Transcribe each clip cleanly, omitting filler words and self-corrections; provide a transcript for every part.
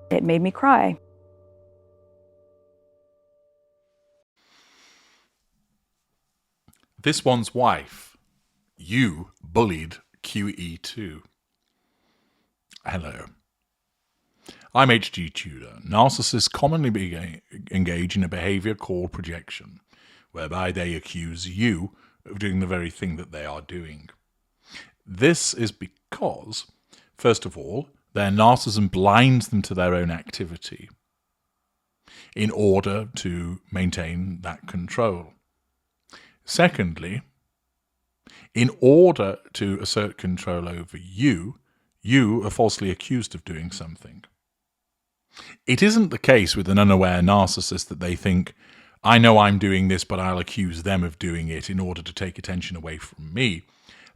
It made me cry. This one's wife. You bullied QEII. Hello. I'm H.G. Tudor. Narcissists commonly engage in a behavior called projection, whereby they accuse you of doing the very thing that they are doing. This is because, first of all, their narcissism blinds them to their own activity in order to maintain that control. Secondly, in order to assert control over you, you are falsely accused of doing something. It isn't the case with an unaware narcissist that they think, I know I'm doing this, but I'll accuse them of doing it in order to take attention away from me.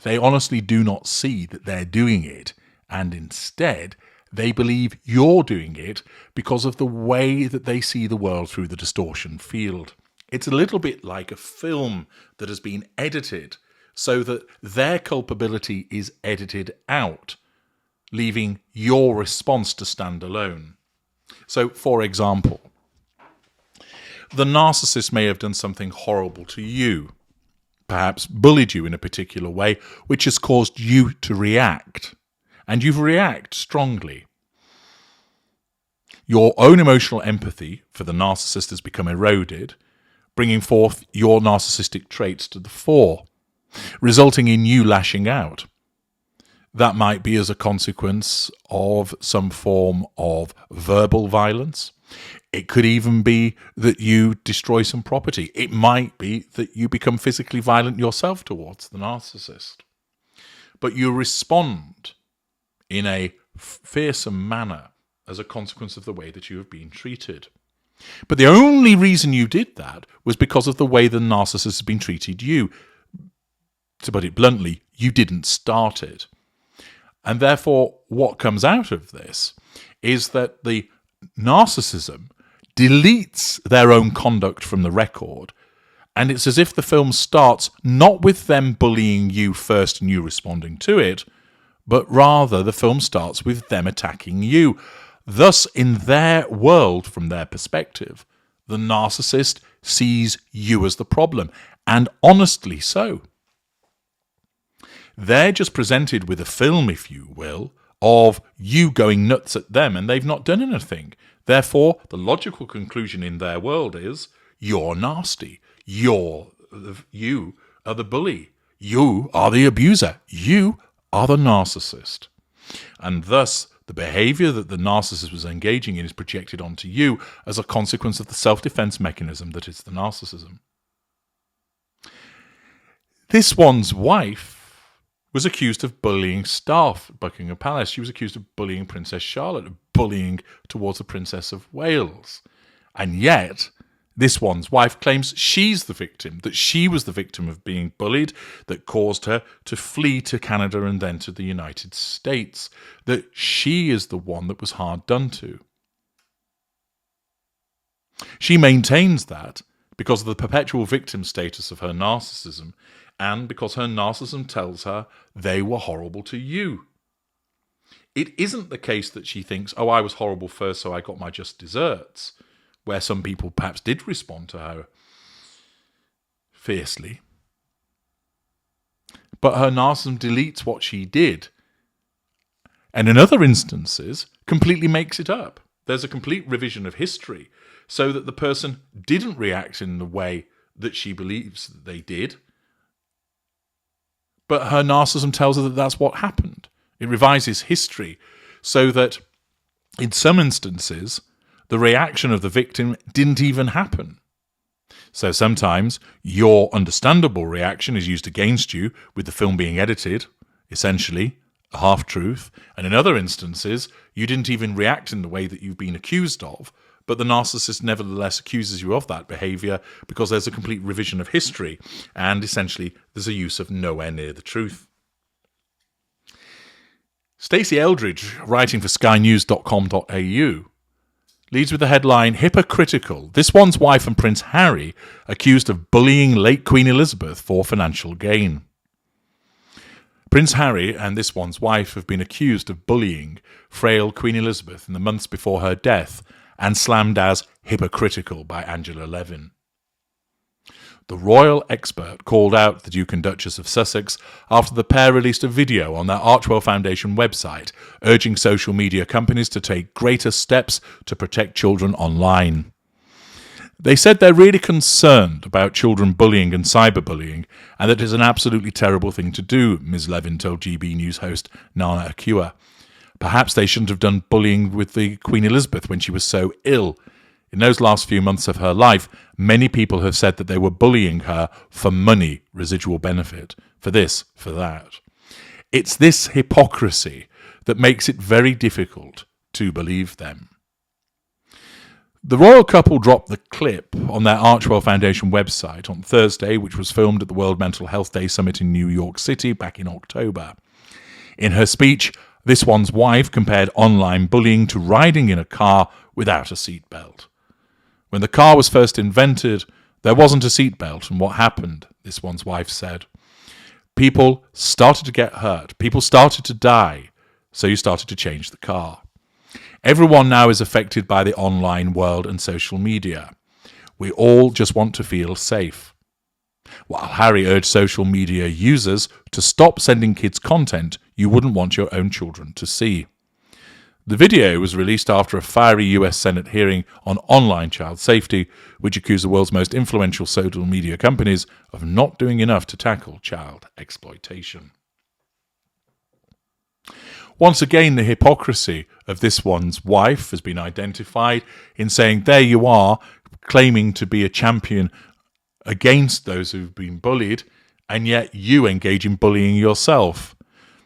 They honestly do not see that they're doing it, and instead, they believe you're doing it because of the way that they see the world through the distortion field. It's a little bit like a film that has been edited so that their culpability is edited out, leaving your response to stand alone. So, for example, the narcissist may have done something horrible to you, perhaps bullied you in a particular way, which has caused you to react, and you react strongly. Your own emotional empathy for the narcissist has become eroded, bringing forth your narcissistic traits to the fore, resulting in you lashing out. That might be as a consequence of some form of verbal violence. It could even be that you destroy some property. It might be that you become physically violent yourself towards the narcissist. But you respond in a fearsome manner as a consequence of the way that you have been treated. But the only reason you did that was because of the way the narcissist has been treated you. To put it bluntly, you didn't start it. And therefore, what comes out of this is that the narcissism deletes their own conduct from the record, and it's as if the film starts not with them bullying you first and you responding to it, but rather the film starts with them attacking you. Thus, in their world, from their perspective, the narcissist sees you as the problem, and honestly so. They're just presented with a film, if you will, of you going nuts at them, and they've not done anything. Therefore, the logical conclusion in their world is, you're nasty. You are the bully. You are the abuser. You are the narcissist. And thus, the behavior that the narcissist was engaging in is projected onto you as a consequence of the self-defense mechanism that is the narcissism. This one's wife was accused of bullying staff at Buckingham Palace. She was accused of bullying Princess Charlotte, of bullying towards the Princess of Wales. And yet, this one's wife claims she's the victim, that she was the victim of being bullied that caused her to flee to Canada and then to the United States, that she is the one that was hard done to. She maintains that because of the perpetual victim status of her narcissism, and because her narcissism tells her they were horrible to you. It isn't the case that she thinks, oh, I was horrible first, so I got my just desserts, where some people perhaps did respond to her fiercely. But her narcissism deletes what she did, and in other instances, completely makes it up. There's a complete revision of history, so that the person didn't react in the way that she believes that they did, but her narcissism tells her that that's what happened. It revises history so that in some instances, the reaction of the victim didn't even happen. So sometimes your understandable reaction is used against you with the film being edited, essentially a half-truth. And in other instances, you didn't even react in the way that you've been accused of, but the narcissist nevertheless accuses you of that behavior because there's a complete revision of history, and essentially there's a use of nowhere near the truth. Stacey Eldridge, writing for skynews.com.au, leads with the headline, Hypocritical. This one's wife and Prince Harry accused of bullying late Queen Elizabeth for financial gain. Prince Harry and this one's wife have been accused of bullying frail Queen Elizabeth in the months before her death and slammed as hypocritical by Angela Levin. The royal expert called out the Duke and Duchess of Sussex after the pair released a video on their Archwell Foundation website urging social media companies to take greater steps to protect children online. They said they're really concerned about children bullying and cyberbullying, and that it is an absolutely terrible thing to do, Ms. Levin told GB News host Nana Akua. Perhaps they shouldn't have done bullying with the Queen Elizabeth when she was so ill. In those last few months of her life, many people have said that they were bullying her for money, residual benefit, for this, for that. It's this hypocrisy that makes it very difficult to believe them. The royal couple dropped the clip on their Archwell Foundation website on Thursday, which was filmed at the World Mental Health Day Summit in New York City back in October. In her speech, this one's wife compared online bullying to riding in a car without a seatbelt. When the car was first invented, there wasn't a seatbelt, and what happened, this one's wife said. People started to get hurt. People started to die, so you started to change the car. Everyone now is affected by the online world and social media. We all just want to feel safe. While Harry urged social media users to stop sending kids content you wouldn't want your own children to see. The video was released after a fiery US Senate hearing on online child safety, which accused the world's most influential social media companies of not doing enough to tackle child exploitation. Once again, the hypocrisy of this one's wife has been identified in saying, there you are, claiming to be a champion against those who've been bullied, and yet you engage in bullying yourself.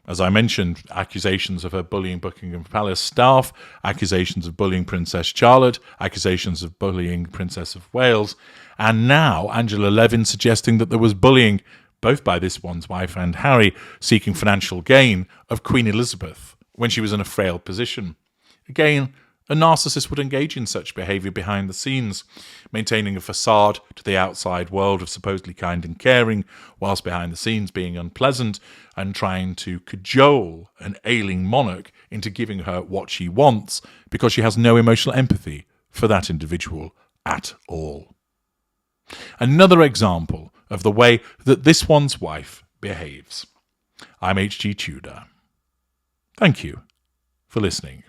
As I mentioned, accusations of her bullying Buckingham Palace staff, accusations of bullying Princess Charlotte, accusations of bullying Princess of Wales, and now Angela Levin suggesting that there was bullying, both by this one's wife and Harry, seeking financial gain of Queen Elizabeth when she was in a frail position. Again, a narcissist would engage in such behaviour behind the scenes, maintaining a facade to the outside world of supposedly kind and caring, whilst behind the scenes being unpleasant and trying to cajole an ailing monarch into giving her what she wants because she has no emotional empathy for that individual at all. Another example of the way that this one's wife behaves. I'm H.G. Tudor. Thank you for listening.